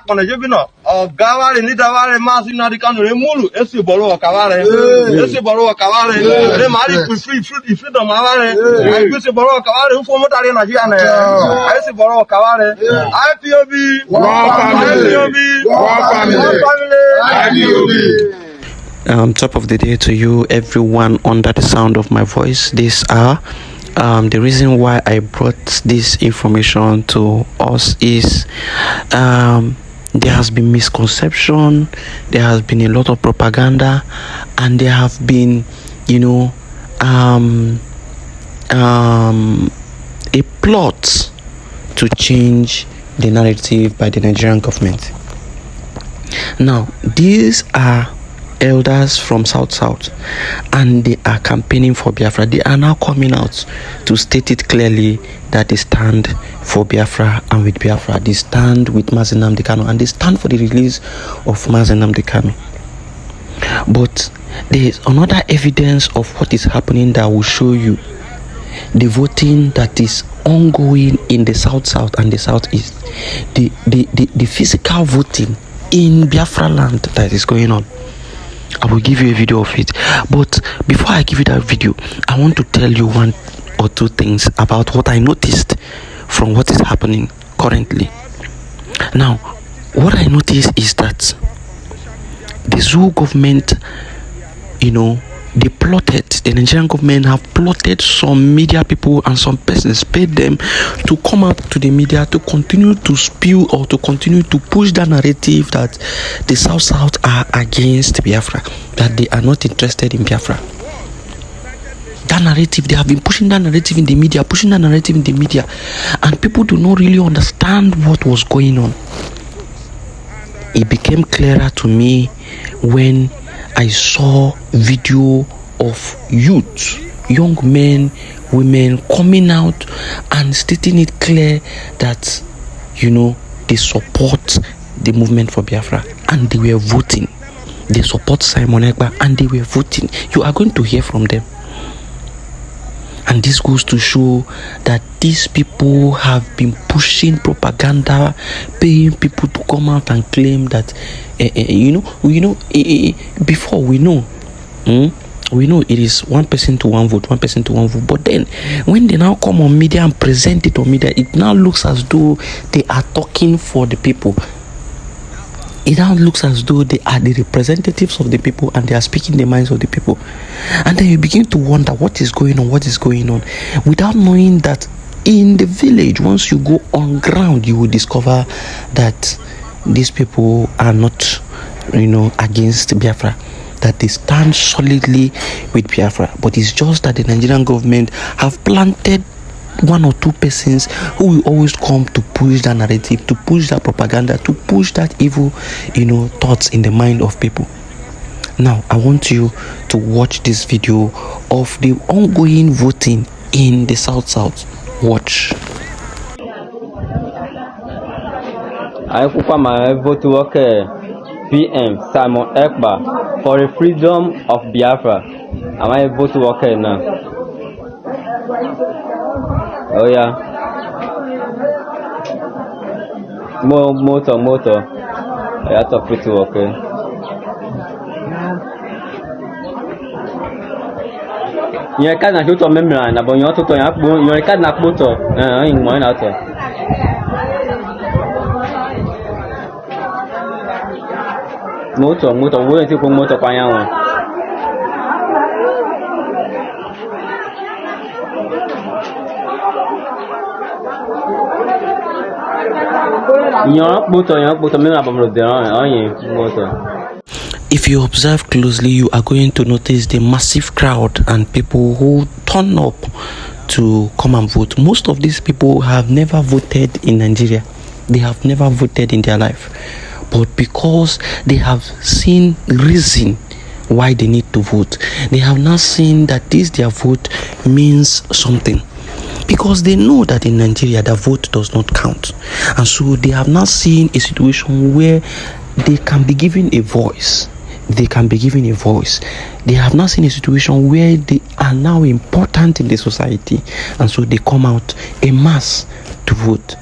on a jubino, or Gavare, Nidavare, Masina, the Kanu, Mulu, Esiboro, Cavale, Esiboro, Cavale, the Mali, free freedom, Mavare, Esiboro, Cavale, who formed Arena, Esiboro, Cavale, IPOB, IPOB. Top of the day to you, everyone under the sound of my voice. This hour. The reason why I brought this information to us is there has been misconception, there has been a lot of propaganda, and there have been, a plot to change the narrative by the Nigerian government. Now, these are elders from South, and they are campaigning for Biafra. They are now coming out to state it clearly that they stand for Biafra and with Biafra. They stand with Mazi Nnamdi Kanu, and they stand for the release of Mazi Nnamdi Kanu. But there is another evidence of what is happening that will show you the voting that is ongoing in the South and the Southeast. The physical voting in Biafra land that is going on. I will give you a video of it, but before I give you that video, I want to tell you one or two things about what I noticed from what is happening currently. Now, what I noticed is that the Zoo government, the Nigerian government have plotted some media people and some persons, paid them to come out to the media to continue to spew or to continue to push that narrative that the South are against Biafra, that they are not interested in Biafra. That narrative, they have been pushing that narrative in the media, and people do not really understand what was going on. It became clearer to me when I saw video of youth, young men, women coming out and stating it clear that, they support the movement for Biafra, and they were voting. They support Simon Ekpa, and they were voting. You are going to hear from them. And this goes to show that these people have been pushing propaganda, paying people to come out and claim that, before we know it is one person to one vote. But then, when they now come on media and present it on media, it now looks as though they are talking for the people. It now looks as though they are the representatives of the people and they are speaking the minds of the people. And then you begin to wonder what is going on, without knowing that in the village, once you go on ground, you will discover that these people are not, against Biafra, that they stand solidly with Biafra. But it's just that the Nigerian government have planted one or two persons who will always come to push that narrative, to push that propaganda, to push that evil, thoughts in the mind of people. Now, I want you to watch this video of the ongoing voting in the South. Watch. I put my vote to work. PM Simon Ekpa for the freedom of Biafra. Am I vote to work now? Oh yeah. Motor. I have to put to work. You can't shoot a membrane, but you want to you can't motor. In one out. Motor, we're to motor Payan. If you observe closely, you are going to notice the massive crowd and people who turn up to come and vote. Most of these people have never voted in Nigeria. They have never voted in their life. But because they have seen reason why they need to vote, they have now seen that their vote means something. Because they know that in Nigeria, the vote does not count. And so they have now seen a situation where they can be given a voice. They have now seen a situation where they are now important in the society. And so they come out en masse to vote.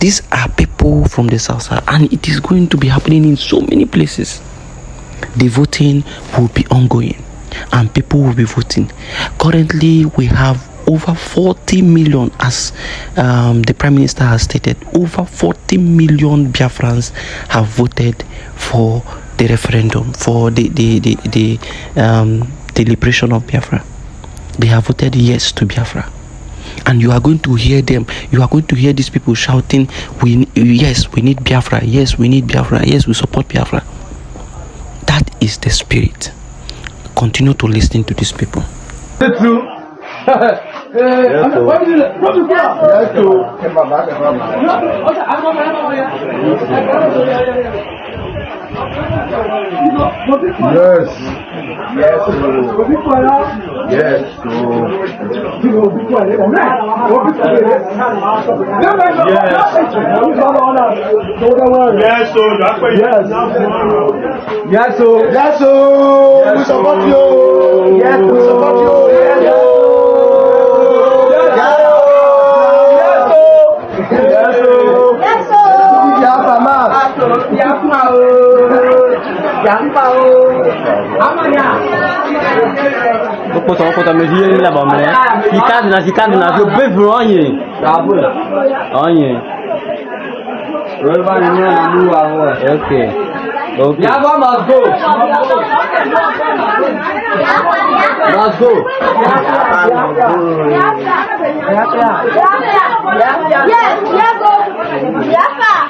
These are people from the south side, and it is going to be happening in so many places. The voting will be ongoing, and people will be voting. Currently, we have over 40 million, as the Prime Minister has stated, over 40 million Biafrans have voted for the referendum, for the liberation of Biafra. They have voted yes to Biafra. And you are going to hear them. You are going to hear these people shouting, yes, we need Biafra. Yes, we need Biafra. Yes, we support Biafra. That is the spirit. Continue to listen to these people. It's true. Yes. We support you. Yes, we support you. Potong media ni lah bom le. Ikan na so beef onye. Onye. Roba ni na mu awo. Okay. Biafra must go. Must go.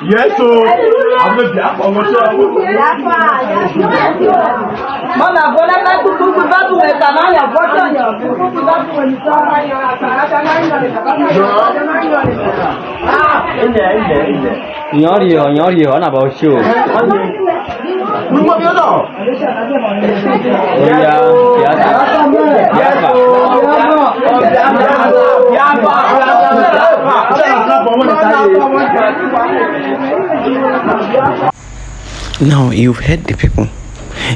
Yes, so I'm the Biafra. Mama, bona na kuku batu wetamanya votonya. Kuku batu wenitama ya Nyori na bao show. Now you've heard the people.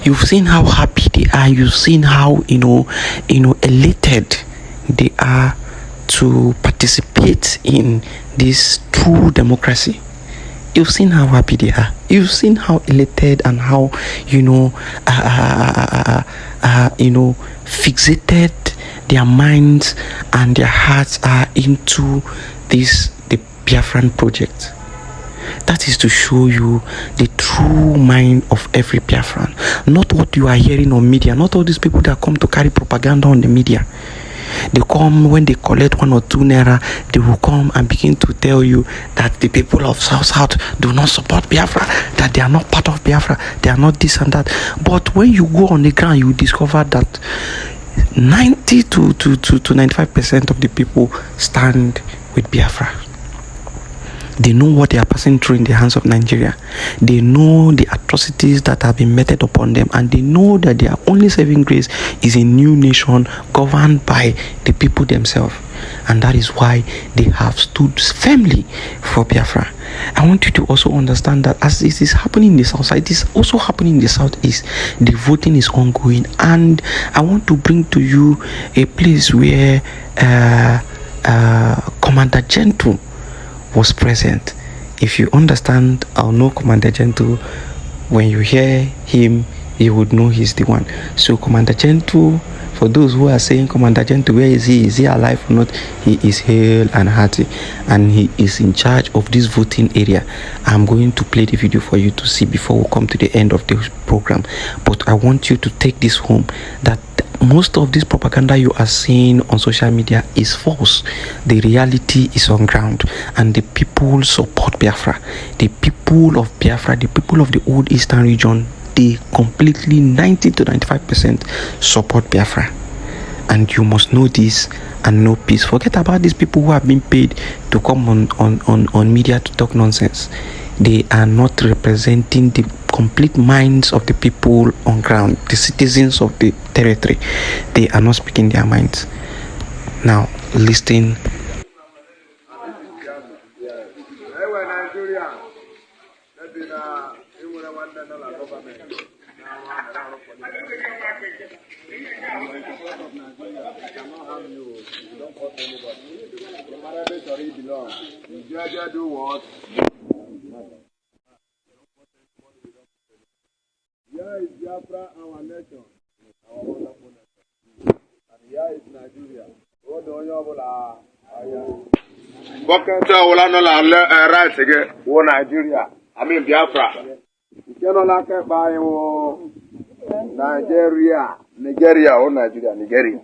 You've seen how happy they are. You've seen how elated they are to participate in this true democracy. You've seen how happy they are. You've seen how elated and how fixated their minds and their hearts are into the Biafran project. That is to show you the true mind of every Biafran. Not what you are hearing on media. Not all these people that come to carry propaganda on the media. They come when they collect 1 or 2 naira, they will come and begin to tell you that the people of South do not support Biafra, that they are not part of Biafra, they are not this and that. But when you go on the ground, you discover that 90 to 95% of the people stand with Biafra. They know what they are passing through in the hands of Nigeria. They know the atrocities that have been meted upon them, and they know that their only saving grace is a new nation governed by the people themselves. And that is why they have stood firmly for Biafra. I want you to also understand that as it is happening in the south side, it is also happening in the southeast. The voting is ongoing, and I want to bring to you a place where Commander Gentle was present. If you understand or know Commander Gentle, when you hear him, you would know he's the one. So Commander Gentle, for those who are saying Commander Gentle, where is he? Is he alive or not? He is hale and hearty, and he is in charge of this voting area. I'm going to play the video for you to see before we come to the end of the program. But I want you to take this home, that most of this propaganda you are seeing on social media is false. The reality is on ground, and the people support Biafra. The people of Biafra, the people of the old eastern region, they completely 90 to 95% support Biafra. And you must know this and know peace. Forget about these people who have been paid to come on media to talk nonsense. They are not representing the complete minds of the people on ground, the citizens of the territory. They are not speaking their minds. Now, listen. Do what? Here is Biafra, our nation, our wonderful nation. And here is Nigeria. What do you right again? Nigeria. I mean Biafra. You cannot buy Nigeria, or Nigeria, Nigeria.